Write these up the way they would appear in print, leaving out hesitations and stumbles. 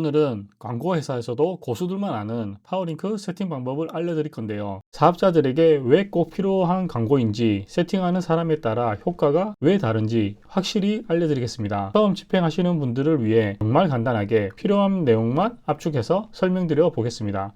오늘은 광고 회사에서도 고수들만 아는 파워링크 세팅 방법을 알려드릴 건데요. 사업자들에게 왜 꼭 필요한 광고인지, 세팅하는 사람에 따라 효과가 왜 다른지 확실히 알려드리겠습니다. 처음 집행하시는 분들을 위해 정말 간단하게 필요한 내용만 압축해서 설명드려 보겠습니다.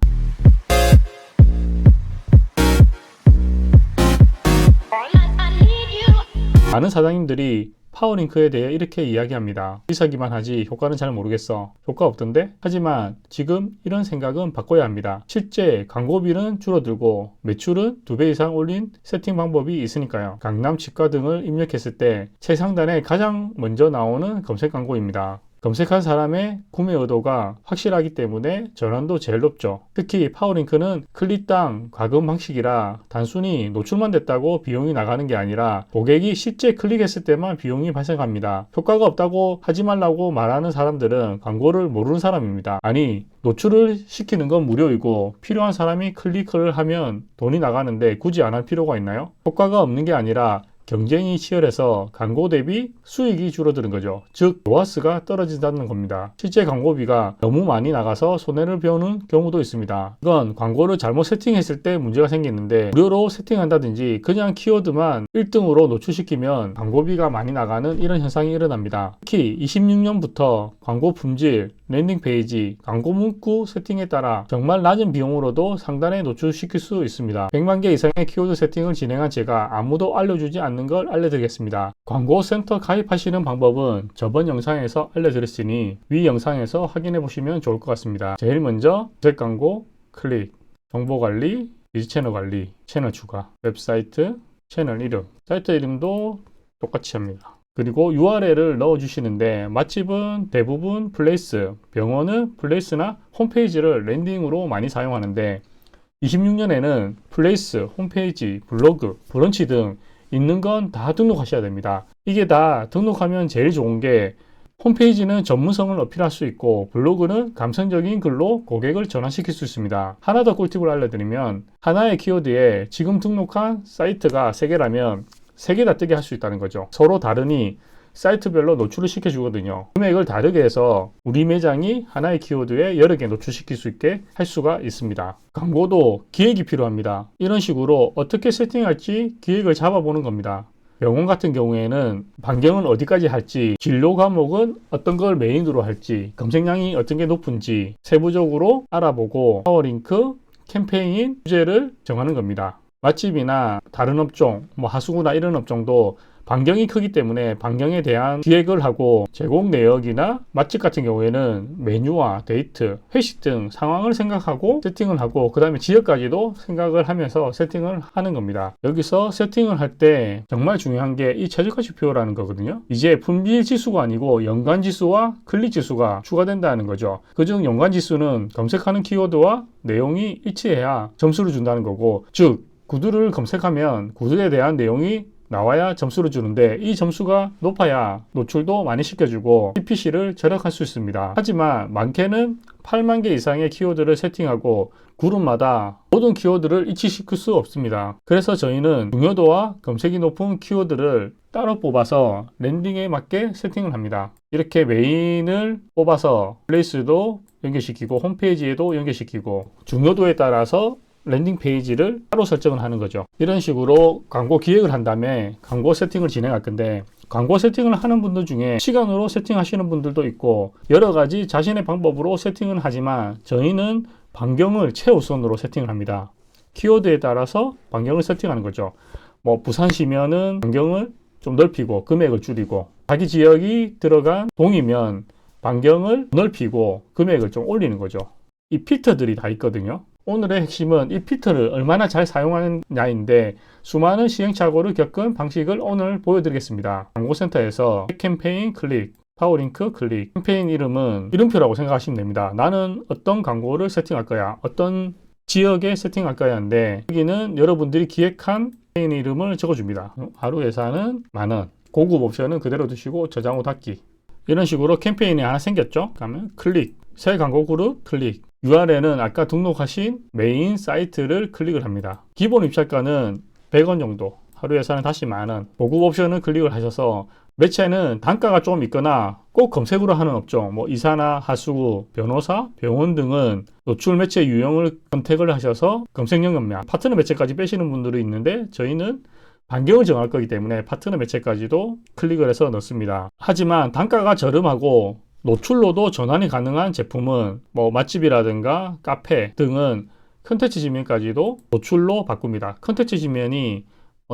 많은 사장님들이 파워링크에 대해 이렇게 이야기합니다. 비싸기만 하지 효과는 잘 모르겠어. 효과 없던데? 하지만 지금 이런 생각은 바꿔야 합니다. 실제 광고비는 줄어들고 매출은 2배 이상 올린 세팅 방법이 있으니까요. 강남 치과 등을 입력했을 때 최상단에 가장 먼저 나오는 검색 광고입니다. 검색한 사람의 구매 의도가 확실하기 때문에 전환도 제일 높죠. 특히 파워링크는 클릭당 과금 방식이라 단순히 노출만 됐다고 비용이 나가는 게 아니라 고객이 실제 클릭했을 때만 비용이 발생합니다. 효과가 없다고 하지 말라고 말하는 사람들은 광고를 모르는 사람입니다. 아니, 노출을 시키는 건 무료이고 필요한 사람이 클릭을 하면 돈이 나가는데 굳이 안 할 필요가 있나요? 효과가 없는 게 아니라 경쟁이 치열해서 광고 대비 수익이 줄어드는 거죠. 즉, 로아스가 떨어진다는 겁니다. 실제 광고비가 너무 많이 나가서 손해를 보는 경우도 있습니다. 이건 광고를 잘못 세팅했을 때 문제가 생기는데 무료로 세팅한다든지 그냥 키워드만 1등으로 노출시키면 광고비가 많이 나가는 이런 현상이 일어납니다. 특히 26년부터 광고 품질, 랜딩 페이지, 광고 문구 세팅에 따라 정말 낮은 비용으로도 상단에 노출시킬 수 있습니다. 100만 개 이상의 키워드 세팅을 진행한 제가 아무도 알려주지 않는 걸 알려드리겠습니다. 광고센터 가입하시는 방법은 저번 영상에서 알려드렸으니 위 영상에서 확인해 보시면 좋을 것 같습니다. 제일 먼저 검색 광고, 클릭, 정보관리, 비즈 채널 관리, 채널 추가, 웹사이트, 채널 이름, 사이트 이름도 똑같이 합니다. 그리고 URL을 넣어주시는데 맛집은 대부분 플레이스, 병원은 플레이스나 홈페이지를 랜딩으로 많이 사용하는데 26년에는 플레이스, 홈페이지, 블로그, 브런치 등 있는 건 다 등록하셔야 됩니다. 이게 다 등록하면 제일 좋은 게 홈페이지는 전문성을 어필할 수 있고 블로그는 감성적인 글로 고객을 전환시킬 수 있습니다. 하나 더 꿀팁을 알려드리면 하나의 키워드에 지금 등록한 사이트가 3개라면 3개 다 뜨게 할 수 있다는 거죠. 서로 다르니 사이트별로 노출을 시켜주거든요. 금액을 다르게 해서 우리 매장이 하나의 키워드에 여러 개 노출시킬 수 있게 할 수가 있습니다. 광고도 기획이 필요합니다. 이런 식으로 어떻게 세팅할지 기획을 잡아보는 겁니다. 병원 같은 경우에는 반경은 어디까지 할지, 진료 과목은 어떤 걸 메인으로 할지, 검색량이 어떤 게 높은지 세부적으로 알아보고 파워링크, 캠페인, 주제를 정하는 겁니다. 맛집이나 다른 업종, 하수구나 이런 업종도 반경이 크기 때문에 반경에 대한 기획을 하고 제공 내역이나 맛집 같은 경우에는 메뉴와 데이트, 회식 등 상황을 생각하고 세팅을 하고 그 다음에 지역까지도 생각을 하면서 세팅을 하는 겁니다. 여기서 세팅을 할 때 정말 중요한 게 이 최저가 지표라는 거거든요. 이제 품질 지수가 아니고 연관 지수와 클릭 지수가 추가된다는 거죠. 그중 연관 지수는 검색하는 키워드와 내용이 일치해야 점수를 준다는 거고, 즉 구두를 검색하면 구두에 대한 내용이 나와야 점수를 주는데 이 점수가 높아야 노출도 많이 시켜주고 CPC를 절약할 수 있습니다. 하지만 많게는 8만 개 이상의 키워드를 세팅하고 그룹마다 모든 키워드를 일치시킬 수 없습니다. 그래서 저희는 중요도와 검색이 높은 키워드를 따로 뽑아서 랜딩에 맞게 세팅을 합니다. 이렇게 메인을 뽑아서 플레이스도 연결시키고 홈페이지에도 연결시키고 중요도에 따라서 랜딩 페이지를 따로 설정을 하는 거죠. 이런 식으로 광고 기획을 한 다음에 광고 세팅을 진행할 건데, 광고 세팅을 하는 분들 중에 시간으로 세팅하시는 분들도 있고 여러 가지 자신의 방법으로 세팅을 하지만 저희는 반경을 최우선으로 세팅을 합니다. 키워드에 따라서 반경을 세팅하는 거죠. 부산시면은 반경을 좀 넓히고 금액을 줄이고, 자기 지역이 들어간 동이면 반경을 넓히고 금액을 좀 올리는 거죠. 이 필터들이 다 있거든요. 오늘의 핵심은 이 필터를 얼마나 잘 사용하느냐인데 수많은 시행착오를 겪은 방식을 오늘 보여드리겠습니다. 광고센터에서 캠페인 클릭, 파워링크 클릭, 캠페인 이름은 이름표라고 생각하시면 됩니다. 나는 어떤 광고를 세팅할 거야, 어떤 지역에 세팅할 거야 하는데 여기는 여러분들이 기획한 캠페인 이름을 적어줍니다. 하루 예산은 10,000원, 고급 옵션은 그대로 두시고 저장 후 닫기. 이런 식으로 캠페인이 하나 생겼죠. 그러면 클릭, 새 광고 그룹 클릭, URL은 아까 등록하신 메인 사이트를 클릭을 합니다. 기본 입찰가는 100원 정도, 하루 예산은 다시 10,000원, 고급 옵션은 클릭을 하셔서 매체는 단가가 좀 있거나 꼭 검색으로 하는 업종, 뭐 이사나 하수구, 변호사, 병원 등은 노출 매체 유형을 선택을 하셔서 검색량 검량, 파트너 매체까지 빼시는 분들이 있는데 저희는 반경을 정할 거기 때문에 파트너 매체까지도 클릭을 해서 넣습니다. 하지만 단가가 저렴하고 노출로도 전환이 가능한 제품은 뭐 맛집이라든가 카페 등은 컨텐츠 지면까지도 노출로 바꿉니다. 컨텐츠 지면이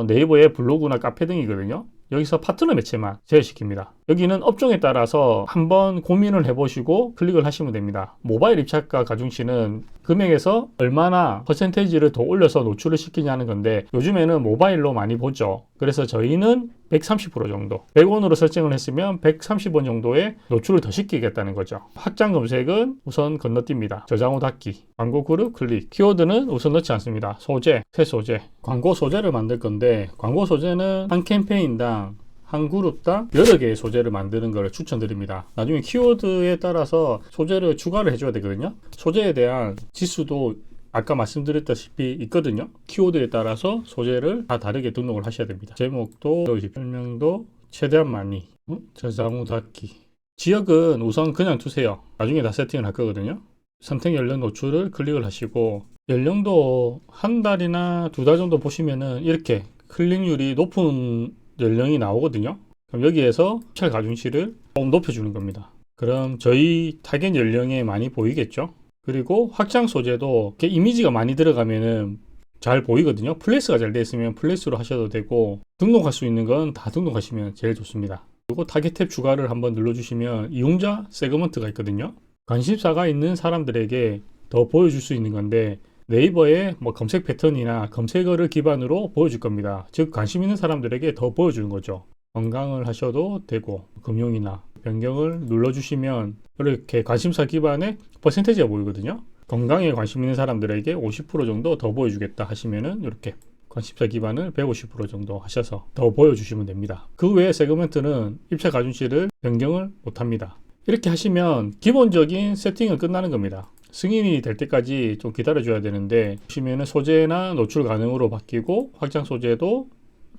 네이버의 블로그나 카페 등이거든요. 여기서 파트너 매체만 제외시킵니다. 여기는 업종에 따라서 한번 고민을 해보시고 클릭을 하시면 됩니다. 모바일 입찰가 가중치는 금액에서 얼마나 퍼센테이지를 더 올려서 노출을 시키냐는 건데 요즘에는 모바일로 많이 보죠. 그래서 저희는 130% 정도 100원으로 설정을 했으면 130원 정도의 노출을 더 시키겠다는 거죠. 확장 검색은 우선 건너뜁니다. 저장 후 닫기, 광고 그룹 클릭, 키워드는 우선 넣지 않습니다. 소재, 새 소재, 광고 소재를 만들 건데 광고 소재는 한 캠페인당 한 그룹당 여러 개의 소재를 만드는 것을 추천드립니다. 나중에 키워드에 따라서 소재를 추가를 해줘야 되거든요. 소재에 대한 지수도 아까 말씀드렸다시피 있거든요. 키워드에 따라서 소재를 다 다르게 등록을 하셔야 됩니다. 제목도 설명도 최대한 많이, 저장 후 닫기. 지역은 우선 그냥 두세요. 나중에 다 세팅을 할 거거든요. 선택 연령 노출을 클릭을 하시고 연령도 한 달이나 두 달 정도 보시면은 이렇게 클릭률이 높은 연령이 나오거든요. 그럼 여기에서 입찰 가중치를 조금 높여주는 겁니다. 그럼 저희 타겟 연령에 많이 보이겠죠. 그리고 확장 소재도 이렇게 이미지가 많이 들어가면은 잘 보이거든요. 플레이스가 잘 되어 있으면 플레이스로 하셔도 되고 등록할 수 있는 건 다 등록하시면 제일 좋습니다. 그리고 타겟 탭 추가를 한번 눌러주시면 이용자 세그먼트가 있거든요. 관심사가 있는 사람들에게 더 보여줄 수 있는 건데 네이버의 뭐 검색 패턴이나 검색어를 기반으로 보여줄 겁니다. 즉 관심 있는 사람들에게 더 보여주는 거죠. 건강을 하셔도 되고 금융이나 변경을 눌러주시면 이렇게 관심사 기반의 퍼센테이지가 보이거든요. 건강에 관심 있는 사람들에게 50% 정도 더 보여주겠다 하시면은 이렇게 관심사 기반을 150% 정도 하셔서 더 보여주시면 됩니다. 그 외에 세그먼트는 입찰 가중치를 변경을 못합니다. 이렇게 하시면 기본적인 세팅은 끝나는 겁니다. 승인이 될 때까지 좀 기다려줘야 되는데 보시면은 소재나 노출 가능으로 바뀌고 확장 소재도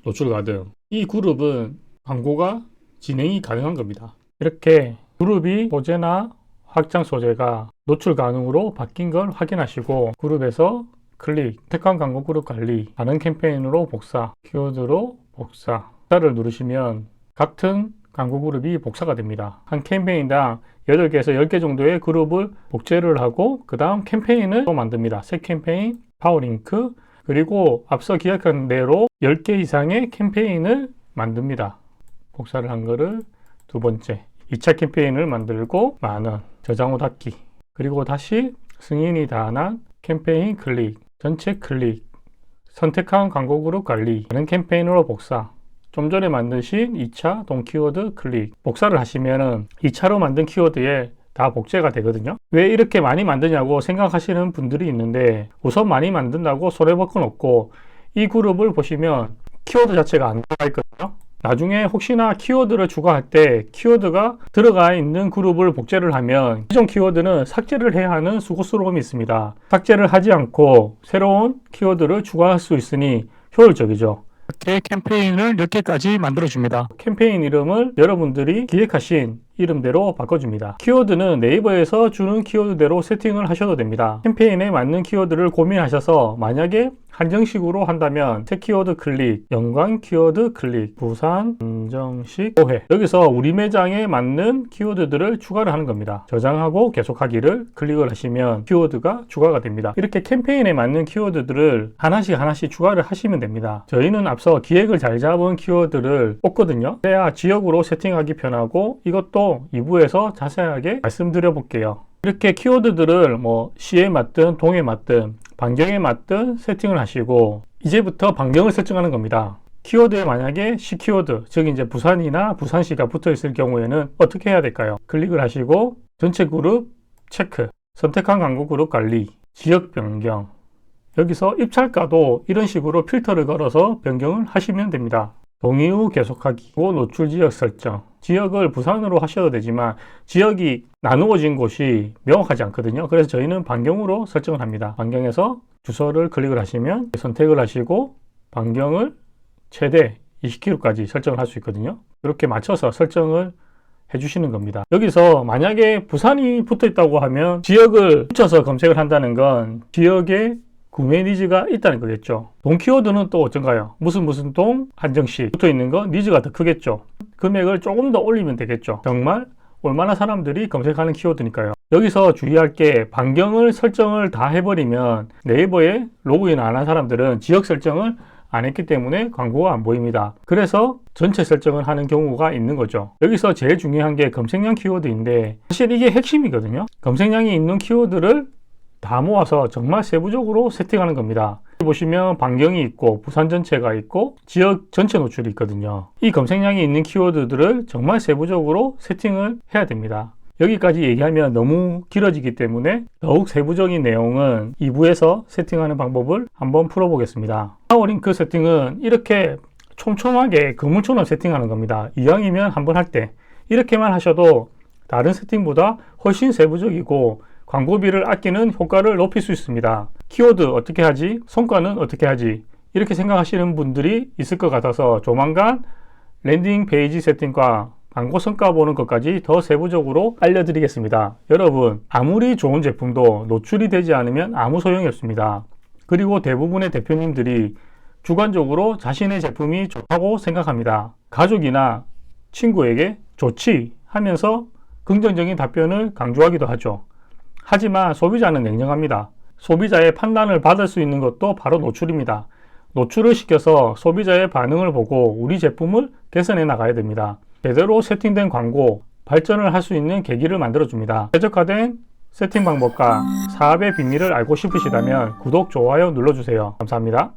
노출 가능. 이 그룹은 광고가 진행이 가능한 겁니다. 이렇게 그룹이 소재나 확장 소재가 노출 가능으로 바뀐 걸 확인하시고 그룹에서 클릭, 택한 광고 그룹 관리, 다른 캠페인으로 복사, 키워드로 복사를 누르시면 같은 광고 그룹이 복사가 됩니다. 한 캠페인당 8개에서 10개 정도의 그룹을 복제를 하고 그 다음 캠페인을 또 만듭니다. 새 캠페인, 파워링크, 그리고 앞서 기약한 대로 10개 이상의 캠페인을 만듭니다. 복사를 한 거를 두 번째 2차 캠페인을 만들고 만원, 저장 후 닫기, 그리고 다시 승인이 다 난 캠페인 클릭, 전체 클릭, 선택한 광고 그룹 관리, 다른 캠페인으로 복사, 좀 전에 만드신 2차 동 키워드 클릭, 복사를 하시면은 2차로 만든 키워드에 다 복제가 되거든요. 왜 이렇게 많이 만드냐고 생각하시는 분들이 있는데 우선 많이 만든다고 손해볼 건 없고 이 그룹을 보시면 키워드 자체가 안 들어가 있거든요. 나중에 혹시나 키워드를 추가할 때 키워드가 들어가 있는 그룹을 복제를 하면 기존 키워드는 삭제를 해야 하는 수고스러움이 있습니다. 삭제를 하지 않고 새로운 키워드를 추가할 수 있으니 효율적이죠. 이렇게 캠페인을 10개까지 만들어줍니다. 캠페인 이름을 여러분들이 기획하신 이름대로 바꿔줍니다. 키워드는 네이버에서 주는 키워드대로 세팅을 하셔도 됩니다. 캠페인에 맞는 키워드를 고민하셔서 만약에 한정식으로 한다면 새 키워드 클릭, 연관 키워드 클릭, 부산, 한정식, 오해. 여기서 우리 매장에 맞는 키워드들을 추가를 하는 겁니다. 저장하고 계속하기를 클릭을 하시면 키워드가 추가가 됩니다. 이렇게 캠페인에 맞는 키워드들을 하나씩 추가를 하시면 됩니다. 저희는 앞서 기획을 잘 잡은 키워드를 뽑거든요. 그래야 지역으로 세팅하기 편하고 이것도 2부에서 자세하게 말씀드려 볼게요. 이렇게 키워드들을 뭐 시에 맞든 동에 맞든 반경에 맞든 세팅을 하시고 이제부터 반경을 설정하는 겁니다. 키워드에 만약에 시 키워드, 즉 이제 부산이나 부산시가 붙어 있을 경우에는 어떻게 해야 될까요? 클릭을 하시고 전체 그룹 체크, 선택한 광고 그룹 관리, 지역 변경. 여기서 입찰가도 이런 식으로 필터를 걸어서 변경을 하시면 됩니다. 동의 후 계속하기, 노출 지역 설정. 지역을 부산으로 하셔도 되지만 지역이 나누어진 곳이 명확하지 않거든요. 그래서 저희는 반경으로 설정을 합니다. 반경에서 주소를 클릭을 하시면 선택을 하시고 반경을 최대 20kg까지 설정을 할 수 있거든요. 이렇게 맞춰서 설정을 해주시는 겁니다. 여기서 만약에 부산이 붙어 있다고 하면 지역을 붙여서 검색을 한다는 건 지역에 구매 니즈가 있다는 거겠죠. 동 키워드는 또 어떤가요? 무슨 동 한정식 붙어 있는 건 니즈가 더 크겠죠. 금액을 조금 더 올리면 되겠죠. 정말 얼마나 사람들이 검색하는 키워드니까요. 여기서 주의할 게 반경을 설정을 다 해버리면 네이버에 로그인 안 한 사람들은 지역 설정을 안 했기 때문에 광고가 안 보입니다. 그래서 전체 설정을 하는 경우가 있는 거죠. 여기서 제일 중요한 게 검색량 키워드인데 사실 이게 핵심이거든요. 검색량이 있는 키워드를 다 모아서 정말 세부적으로 세팅하는 겁니다. 보시면 반경이 있고 부산 전체가 있고 지역 전체 노출이 있거든요. 이 검색량이 있는 키워드들을 정말 세부적으로 세팅을 해야 됩니다. 여기까지 얘기하면 너무 길어지기 때문에 더욱 세부적인 내용은 2부에서 세팅하는 방법을 한번 풀어보겠습니다. 파워링크 세팅은 이렇게 촘촘하게 그물처럼 세팅하는 겁니다. 이왕이면 한번 할 때 이렇게만 하셔도 다른 세팅보다 훨씬 세부적이고 광고비를 아끼는 효과를 높일 수 있습니다. 키워드 어떻게 하지? 성과는 어떻게 하지? 이렇게 생각하시는 분들이 있을 것 같아서 조만간 랜딩 페이지 세팅과 광고 성과 보는 것까지 더 세부적으로 알려드리겠습니다. 여러분, 아무리 좋은 제품도 노출이 되지 않으면 아무 소용이 없습니다. 그리고 대부분의 대표님들이 주관적으로 자신의 제품이 좋다고 생각합니다. 가족이나 친구에게 좋지 하면서 긍정적인 답변을 강조하기도 하죠. 하지만 소비자는 냉정합니다. 소비자의 판단을 받을 수 있는 것도 바로 노출입니다. 노출을 시켜서 소비자의 반응을 보고 우리 제품을 개선해 나가야 됩니다. 제대로 세팅된 광고, 발전을 할 수 있는 계기를 만들어줍니다. 최적화된 세팅 방법과 사업의 비밀을 알고 싶으시다면 구독, 좋아요 눌러주세요. 감사합니다.